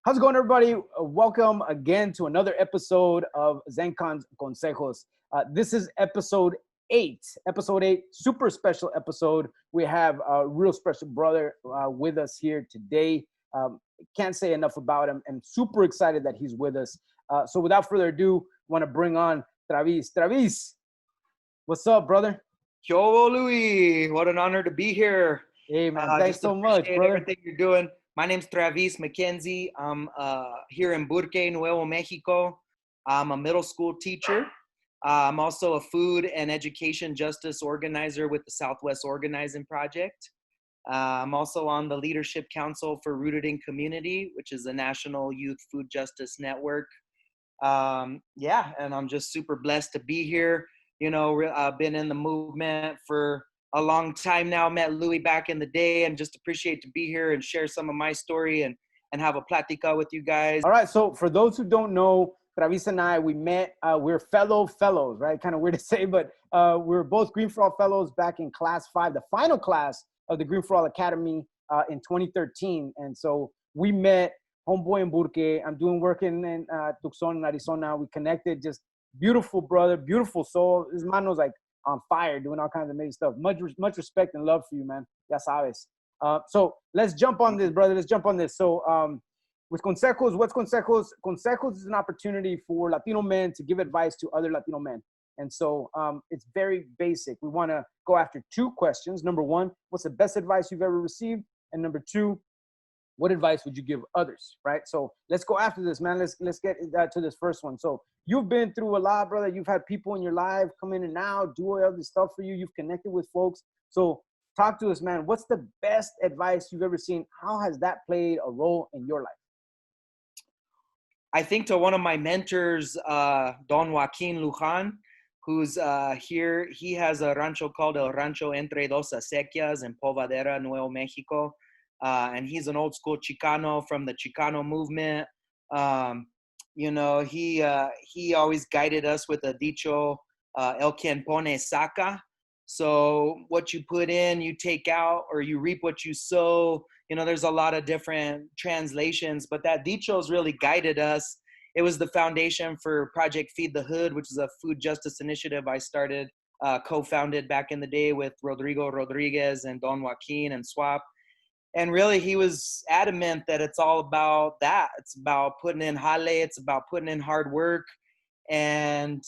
How's it going, everybody? Welcome again to another episode of ZenCons Consejos. This is episode 8. Episode 8, super special episode. We have a real special brother with us here today. Can't say enough about him, and super excited that he's with us. So without further ado, want to bring on Travis. Travis, what's up, brother? Yo, Louis, what an honor to be here. Hey, man, thanks Just so much, appreciate brother. everything you're doing. My name's Travis Mckenzie. I'm here in Burque, Nuevo Mexico. I'm a middle school teacher. I'm also a food and education justice organizer with the Southwest Organizing Project. I'm also on the Leadership Council for Rooted in Community, which is a national youth food justice network. And I'm just super blessed to be here. You know, I've been in the movement for a long time now. Met Louis back in the day, and just appreciate to be here and share some of my story and have a plática with you guys. All right, so for those who don't know, Travis and I, we met, we're fellows, right? Kind of weird to say, but we were both Green for All fellows back in class 5, the final class of the Green for All Academy in 2013. And so we met, homeboy in Burque. I'm doing work in Tucson, Arizona. We connected, just beautiful brother, beautiful soul. His man was like on fire, doing all kinds of amazing stuff. Much respect and love for you, man. Ya sabes. So let's jump on this, brother. Let's jump on this. So with Consejos, what's Consejos? Consejos is an opportunity for Latino men to give advice to other Latino men. And so it's very basic. We want to go after 2 questions. Number 1, what's the best advice you've ever received? And number 2, what advice would you give others, right? So let's go after this, man. Let's get to this first one. So you've been through a lot, brother. You've had people in your life come in and out, do all this stuff for you. You've connected with folks. So talk to us, man. What's the best advice you've ever seen? How has that played a role in your life? I think to one of my mentors, Don Joaquin Lujan, who's here. He has a rancho called El Rancho Entre Dos Acequias in Polvadera, Nuevo Mexico. And he's an old school Chicano from the Chicano movement. You know, he always guided us with a dicho, el quien pone saca. So what you put in, you take out, or you reap what you sow. You know, there's a lot of different translations, but that dicho's really guided us. It was the foundation for Project Feed the Hood, which is a food justice initiative I started, co-founded back in the day with Rodrigo Rodriguez and Don Joaquin and Swap. And really, he was adamant that it's all about that. It's about putting in jale. It's about putting in hard work. And,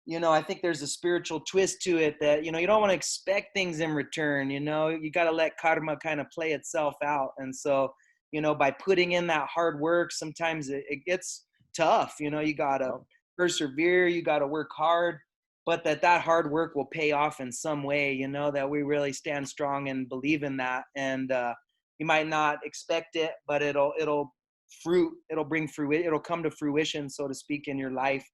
you know, I think there's a spiritual twist to it that, you know, you don't want to expect things in return. You know, you got to let karma kind of play itself out. And so, you know, by putting in that hard work, sometimes it gets tough. You know, you got to persevere. You got to work hard. But that hard work will pay off in some way, you know, that we really stand strong and believe in that. And you might not expect it, but it'll bring fruit. It'll come to fruition, so to speak, in your life.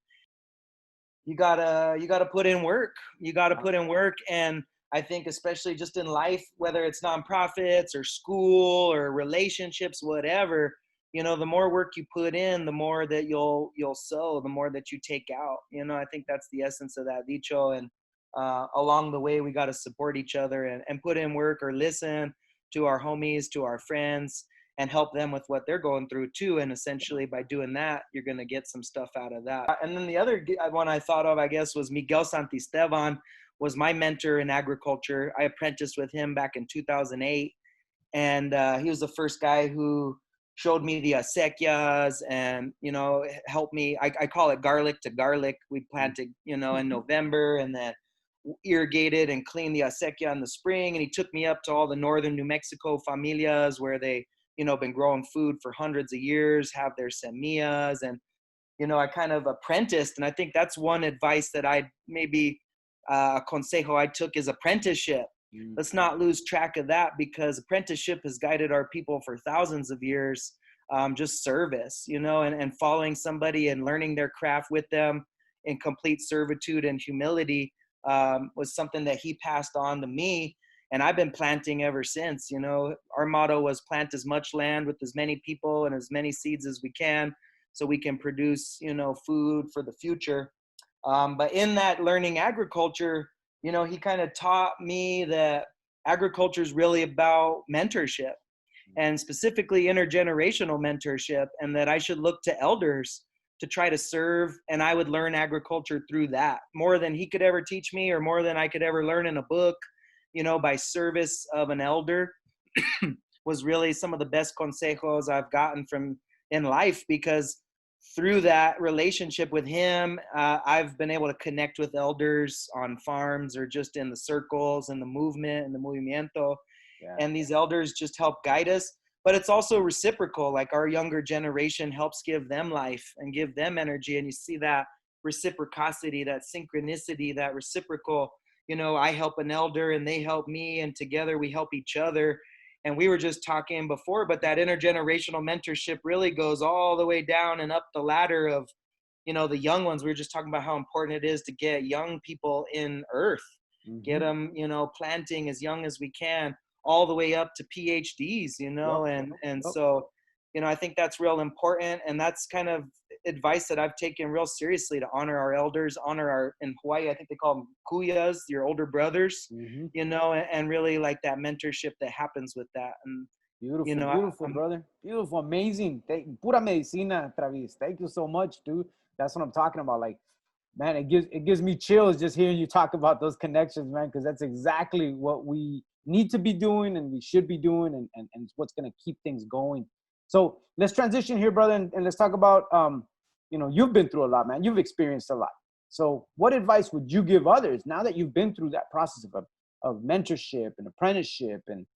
You gotta put in work. You gotta put in work. And I think especially just in life, whether it's nonprofits or school or relationships, whatever, you know, the more work you put in, the more that you'll sow, the more that you take out. You know, I think that's the essence of that dicho. And along the way, we got to support each other and put in work, or listen to our homies, to our friends, and help them with what they're going through too. And essentially by doing that, you're going to get some stuff out of that. And then the other one I thought of, I guess, was Miguel Santisteban was my mentor in agriculture. I apprenticed with him back in 2008. And he was the first guy who showed me the acequias and, you know, helped me. I call it garlic to garlic. We planted, you know, in November, and then irrigated and cleaned the acequia in the spring. And he took me up to all the northern New Mexico familias where they, you know, been growing food for hundreds of years, have their semillas. And, you know, I kind of apprenticed. And I think that's one advice that I maybe consejo I took is apprenticeship. Let's not lose track of that, because apprenticeship has guided our people for thousands of years. Just service, you know, and following somebody and learning their craft with them in complete servitude and humility was something that he passed on to me. And I've been planting ever since. You know, our motto was plant as much land with as many people and as many seeds as we can, so we can produce, you know, food for the future. But in that learning agriculture, you know, he kind of taught me that agriculture is really about mentorship. and specifically intergenerational mentorship, and that I should look to elders to try to serve, and I would learn agriculture through that more than he could ever teach me, or more than I could ever learn in a book. By service of an elder was really some of the best consejos I've gotten from in life, because through that relationship with him, I've been able to connect with elders on farms or just in the circles and the movement and the movimiento. Yeah. And these elders just help guide us. But it's also reciprocal. Like, our younger generation helps give them life and give them energy. And you see that reciprocity, that synchronicity, that reciprocal, I help an elder and they help me, and together we help each other. And we were just talking before, but that intergenerational mentorship really goes all the way down and up the ladder of, the young ones. We were just talking about how important it is to get young people in earth, get them, planting as young as we can, all the way up to PhDs, so, I think that's real important. And that's kind of advice that I've taken real seriously, to honor our elders, in Hawaii, I think they call them kuyas, your older brothers, and really like that mentorship that happens with that. And beautiful, brother. Beautiful, amazing. Pura medicina, Travis. Thank you so much, dude. That's what I'm talking about. Like, man, it gives me chills just hearing you talk about those connections, man, because that's exactly what we need to be doing and we should be doing, and it's what's going to keep things going. So let's transition here, brother, and let's talk about, you've been through a lot, man. You've experienced a lot. So what advice would you give others now that you've been through that process of mentorship and apprenticeship and,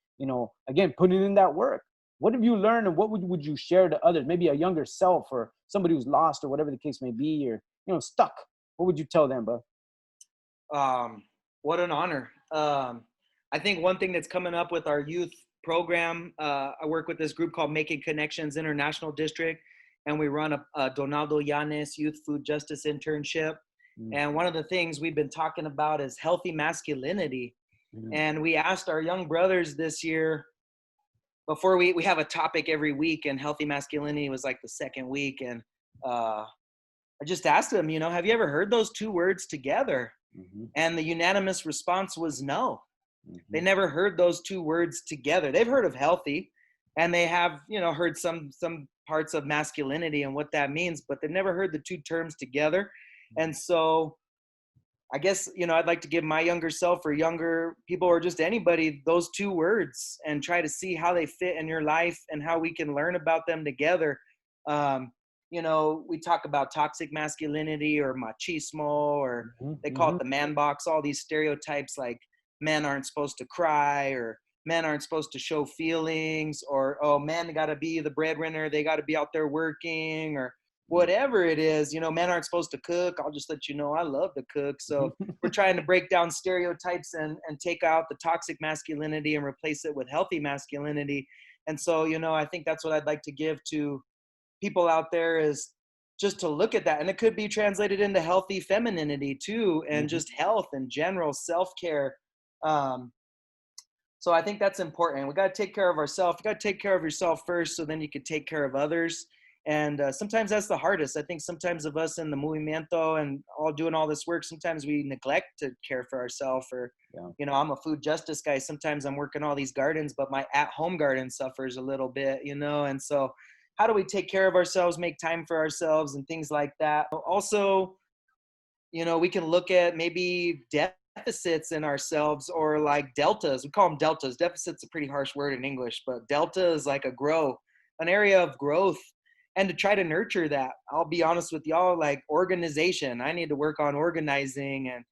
again, putting in that work? What have you learned, and what would you share to others? Maybe a younger self, or somebody who's lost, or whatever the case may be, or, stuck. What would you tell them, bro? What an honor. I think one thing that's coming up with our youth program, I work with this group called Making Connections International District, and we run a Donaldo Llanes Youth Food Justice Internship. Mm-hmm. And one of the things we've been talking about is healthy masculinity. Mm-hmm. And we asked our young brothers this year, before we have a topic every week, and healthy masculinity was like the second week. And I just asked them, have you ever heard those two words together? Mm-hmm. And the unanimous response was no. Mm-hmm. They never heard those two words together. They've heard of healthy, and they have, heard some parts of masculinity and what that means, but they've never heard the two terms together. Mm-hmm. And so I guess, I'd like to give my younger self, or younger people, or just anybody, those two words, and try to see how they fit in your life and how we can learn about them together. We talk about toxic masculinity or machismo, or they call it the man box, all these stereotypes like men aren't supposed to cry, or men aren't supposed to show feelings, or, oh, men got to be the breadwinner, they got to be out there working, or whatever it is. Men aren't supposed to cook. I'll just let you know I love to cook. So we're trying to break down stereotypes and take out the toxic masculinity and replace it with healthy masculinity. And so, I think that's what I'd like to give to people out there, is just to look at that. And it could be translated into healthy femininity too, and just health in general, self-care. So I think that's important. We got to take care of ourselves. You got to take care of yourself first, so then you can take care of others. And sometimes that's the hardest. I think sometimes of us in the movimiento and all doing all this work, sometimes we neglect to care for ourselves. Or, I'm a food justice guy. Sometimes I'm working all these gardens, but my at-home garden suffers a little bit, and so how do we take care of ourselves, make time for ourselves, and things like that? Also, we can look at maybe deficits in ourselves, or like deltas. We call them deltas. Deficit's a pretty harsh word in English, but delta is like an area of growth, and to try to nurture that. I'll be honest with y'all, like organization. I need to work on organizing, and,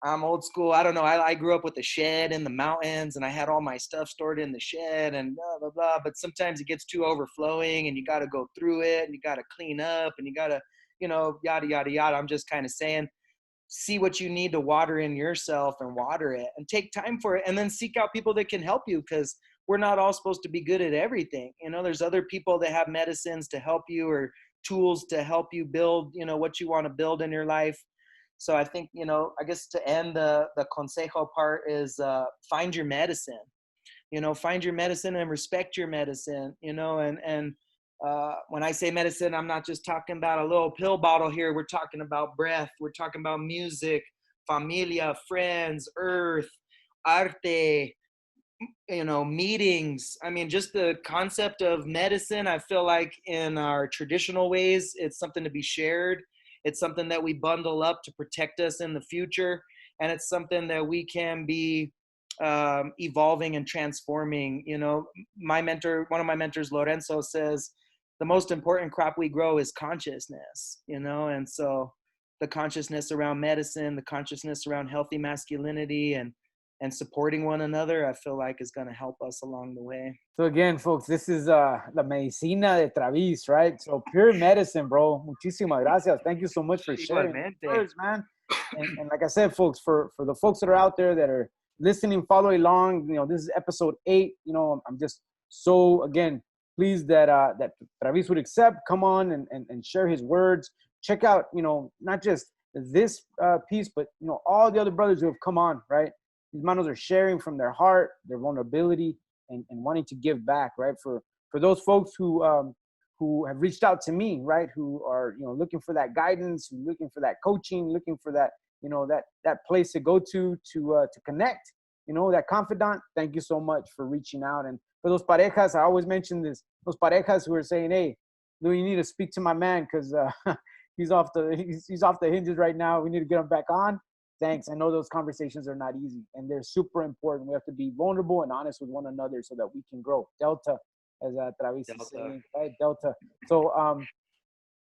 I'm old school. I don't know. I grew up with a shed in the mountains, and I had all my stuff stored in the shed and blah, blah, blah. But sometimes it gets too overflowing, and you got to go through it, and you got to clean up, and you got to, yada, yada, yada. I'm just kind of saying, see what you need to water in yourself and water it, and take time for it, and then seek out people that can help you, because we're not all supposed to be good at everything. There's other people that have medicines to help you, or tools to help you build, what you want to build in your life. So I think, I guess to end the consejo part is find your medicine, find your medicine and respect your medicine, and when I say medicine, I'm not just talking about a little pill bottle here. We're talking about breath. We're talking about music, familia, friends, earth, arte, meetings. I mean, just the concept of medicine, I feel like in our traditional ways, it's something to be shared. It's something that we bundle up to protect us in the future. And it's something that we can be evolving and transforming. One of my mentors, Lorenzo, says the most important crop we grow is consciousness, and so the consciousness around medicine, the consciousness around healthy masculinity and supporting one another, I feel like is going to help us along the way. So again, folks, this is La Medicina de Travis, right? So pure medicine, bro. Muchísimas gracias. Thank you so much for sharing words, man. And like I said, folks, for the folks that are out there that are listening, following along, this is episode 8. I'm just so, again, pleased that that Travis would accept, come on and share his words. Check out, not just this piece, but, all the other brothers who have come on, right? These manos are sharing from their heart, their vulnerability, and wanting to give back, right? For those folks who have reached out to me, right? Who are, looking for that guidance, looking for that coaching, looking for that, that place to go to connect, that confidant. Thank you so much for reaching out. And for those parejas, I always mention this, those parejas who are saying, hey, Louis, you need to speak to my man because he's off the hinges right now. We need to get him back on. Thanks. I know those conversations are not easy and they're super important. We have to be vulnerable and honest with one another so that we can grow. Delta, as Travis is saying, right? Delta. So,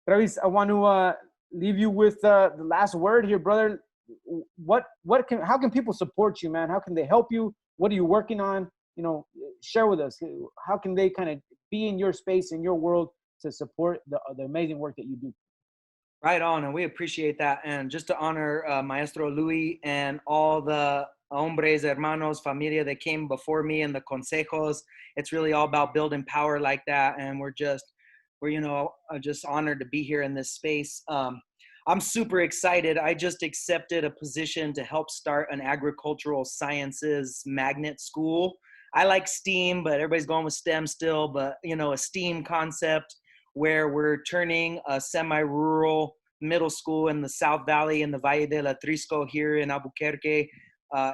Travis, I want to leave you with the last word here, brother. How can people support you, man? How can they help you? What are you working on? Share with us. How can they kind of be in your space, in your world to support the amazing work that you do? Right on, and we appreciate that. And just to honor Maestro Louis and all the hombres, hermanos, familia that came before me in the consejos, it's really all about building power like that. And we're just honored to be here in this space. I'm super excited. I just accepted a position to help start an agricultural sciences magnet school. I like STEAM, but everybody's going with STEM still, but a STEAM concept where we're turning a semi-rural middle school in the South Valley in the Valle del Atrisco here in Albuquerque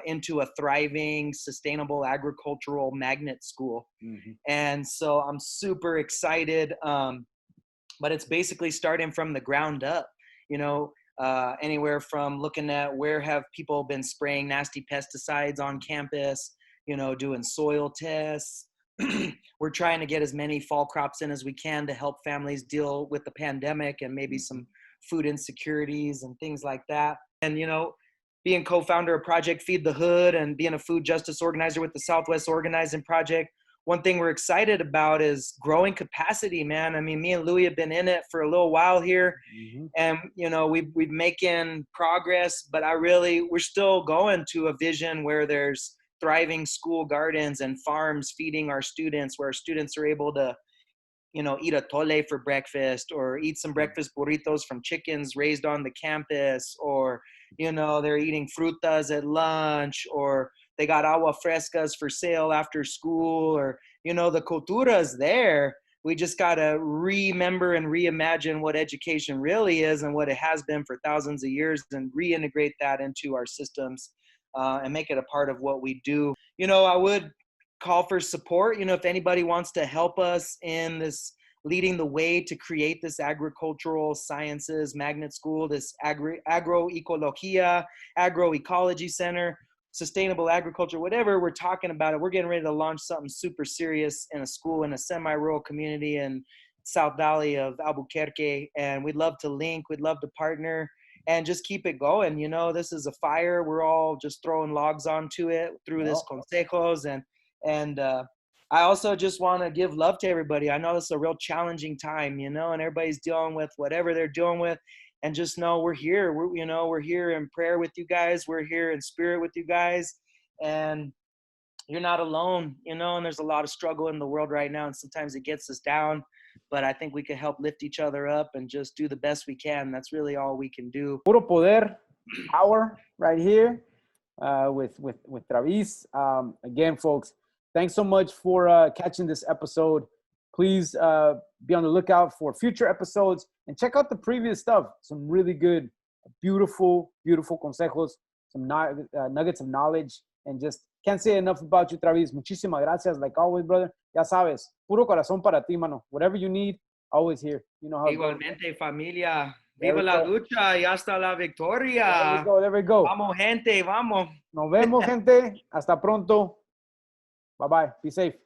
into a thriving, sustainable agricultural magnet school. Mm-hmm. And so I'm super excited, but it's basically starting from the ground up, anywhere from looking at where have people been spraying nasty pesticides on campus, doing soil tests. We're trying to get as many fall crops in as we can to help families deal with the pandemic and maybe some food insecurities and things like that. And, being co-founder of Project Feed the Hood and being a food justice organizer with the Southwest Organizing Project, one thing we're excited about is growing capacity, man. I mean, me and Louis have been in it for a little while here, and, we've making progress, but we're still going to a vision where there's thriving school gardens and farms feeding our students, where our students are able to, eat atole for breakfast or eat some breakfast burritos from chickens raised on the campus, or, they're eating frutas at lunch, or they got agua frescas for sale after school, or, the cultura is there. We just got to remember and reimagine what education really is and what it has been for thousands of years and reintegrate that into our systems. And make it a part of what we do. I would call for support, if anybody wants to help us in this, leading the way to create this agricultural sciences magnet school, this agroecologia, agroecology center, sustainable agriculture, whatever we're talking about it. We're getting ready to launch something super serious in a school in a semi-rural community in South Valley of Albuquerque. And we'd love to link, we'd love to partner, and just keep it going. This is a fire. We're all just throwing logs onto it through this consejos. And I also just want to give love to everybody. I know this is a real challenging time, and everybody's dealing with whatever they're dealing with. And just know we're here. We're here in prayer with you guys. We're here in spirit with you guys. And you're not alone, and there's a lot of struggle in the world right now. And sometimes it gets us down. But I think we can help lift each other up and just do the best we can. That's really all we can do. Puro poder, power right here with Travis. Again, folks, thanks so much for catching this episode. Please be on the lookout for future episodes and check out the previous stuff. Some really good, beautiful consejos, some nuggets of knowledge And just can't say enough about you, Travis. Muchísimas gracias. Like always, brother. Ya sabes, puro corazón para ti, mano. Whatever you need, always here. You know how it goes. Igualmente, familia. There Viva we la go. lucha y hasta la There we victoria. go. There we go. Vamos, gente, vamos. Nos vemos, gente. Hasta pronto. Bye-bye. Be safe.